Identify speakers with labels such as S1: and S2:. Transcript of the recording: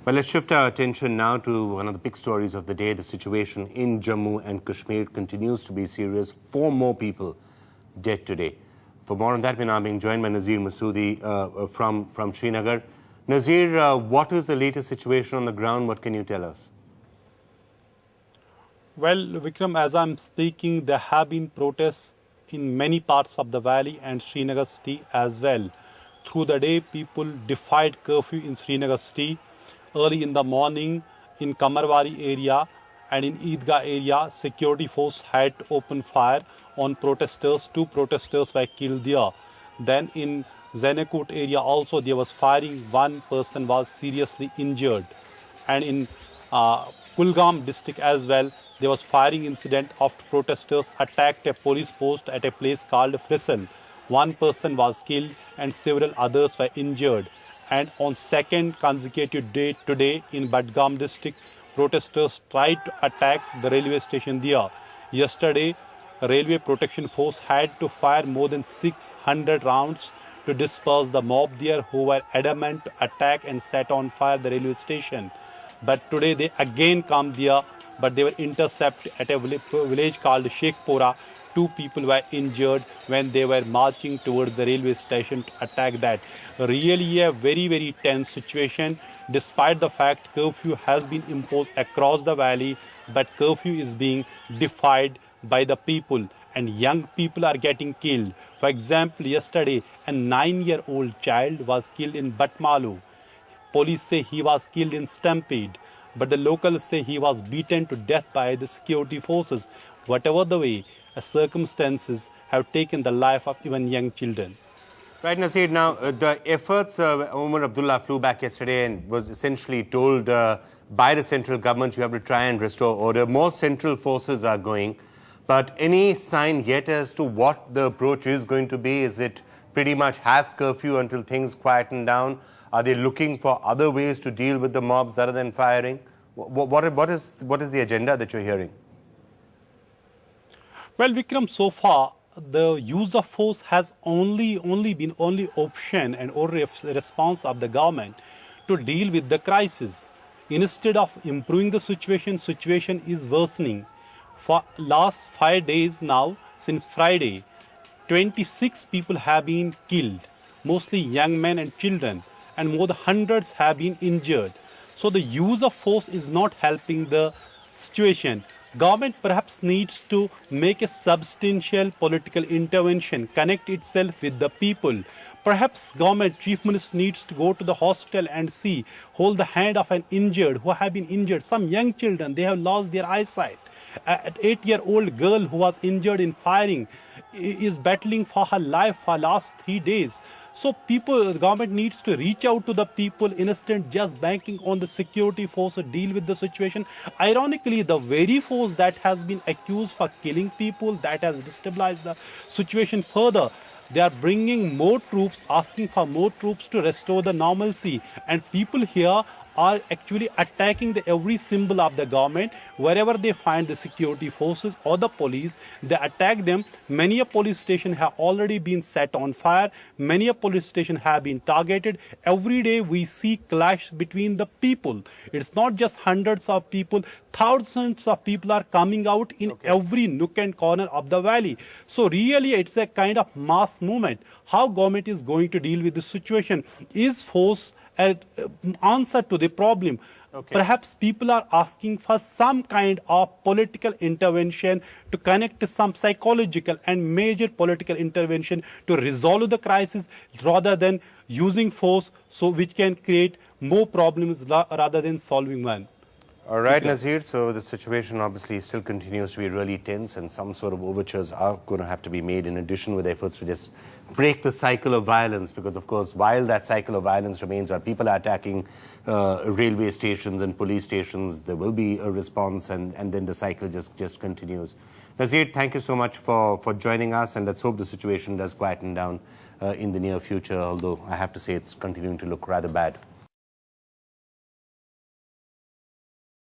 S1: Well, let's shift our attention now to one of the big stories of the day. The situation in Jammu and Kashmir continues to be serious. 4 more people dead today. For more on that, we're now being joined by Nazir Masoodi from Srinagar. Nazir, what is the latest situation on the ground? What can you tell us?
S2: Well, Vikram, as I'm speaking, there have been protests in many parts of the valley and Srinagar city as well. Through the day, people defied curfew in Srinagar city. Early in the morning, in Kamarwari area and in Eidgah area, security force had to open fire on protesters. 2 protesters were killed there. Then in Zainakot area also there was firing. 1 person was seriously injured. And in Kulgam district as well, there was firing incident after protesters attacked a police post at a place called Frisson. 1 person was killed and several others were injured. And on second consecutive day today in Budgam district, protesters tried to attack the railway station there. Yesterday, Railway Protection Force had to fire more than 600 rounds to disperse the mob there who were adamant to attack and set on fire the railway station. But today they again come there, but they were intercepted at a village called Sheikhpura. 2 people were injured when they were marching towards the railway station to attack that. Really a very, very tense situation. Despite the fact curfew has been imposed across the valley, but curfew is being defied by the people and young people are getting killed. For example, yesterday a 9-year-old child was killed in Batmalu. Police say he was killed in Stampede, but the locals say he was beaten to death by the security forces. Whatever the way, circumstances have taken the life of even young children.
S1: Right, Nazir. Now, the efforts, Omar Abdullah flew back yesterday and was essentially told by the central government you have to try and restore order. More central forces are going. But any sign yet as to what the approach is going to be? Is it pretty much have curfew until things quieten down? Are they looking for other ways to deal with the mobs other than firing? What is the agenda that you're hearing?
S2: Well, Vikram, so far the use of force has only been option and only response of the government to deal with the crisis. Instead of improving the situation is worsening. For last 5 days now, since Friday, 26 people have been killed, mostly young men and children, and more than hundreds have been injured. So the use of force is not helping the situation. Government perhaps needs to make a substantial political intervention, connect itself with the people. Perhaps government chief minister needs to go to the hospital and see, hold the hand of an injured who have been injured. Some young children, they have lost their eyesight. An 8-year-old girl who was injured in firing is battling for her life for last 3 days. So the government needs to reach out to the people instead of just banking on the security force to deal with the situation. Ironically, the very force that has been accused for killing people, that has destabilized the situation further. They are bringing more troops, asking for more troops to restore the normalcy. And people here are actually attacking every symbol of the government. Wherever they find the security forces or the police, they attack them. Many a police station have already been set on fire. Many a police station have been targeted. Every day we see clash between the people. It's not just hundreds of people. Thousands of people are coming out in every nook and corner of the valley. So really it's a kind of mass movement. How government is going to deal with the situation? Is force an answer to the problem? Perhaps people are asking for some kind of political intervention to connect to some psychological and major political intervention to resolve the crisis rather than using force, so which can create more problems rather than solving one.
S1: All right, Nazir. So the situation obviously still continues to be really tense, and some sort of overtures are going to have to be made in addition with efforts to just break the cycle of violence. Because, of course, while that cycle of violence remains, while people are attacking railway stations and police stations, there will be a response, and then the cycle just continues. Nazir, thank you so much for joining us, and let's hope the situation does quieten down in the near future, although I have to say it's continuing to look rather bad.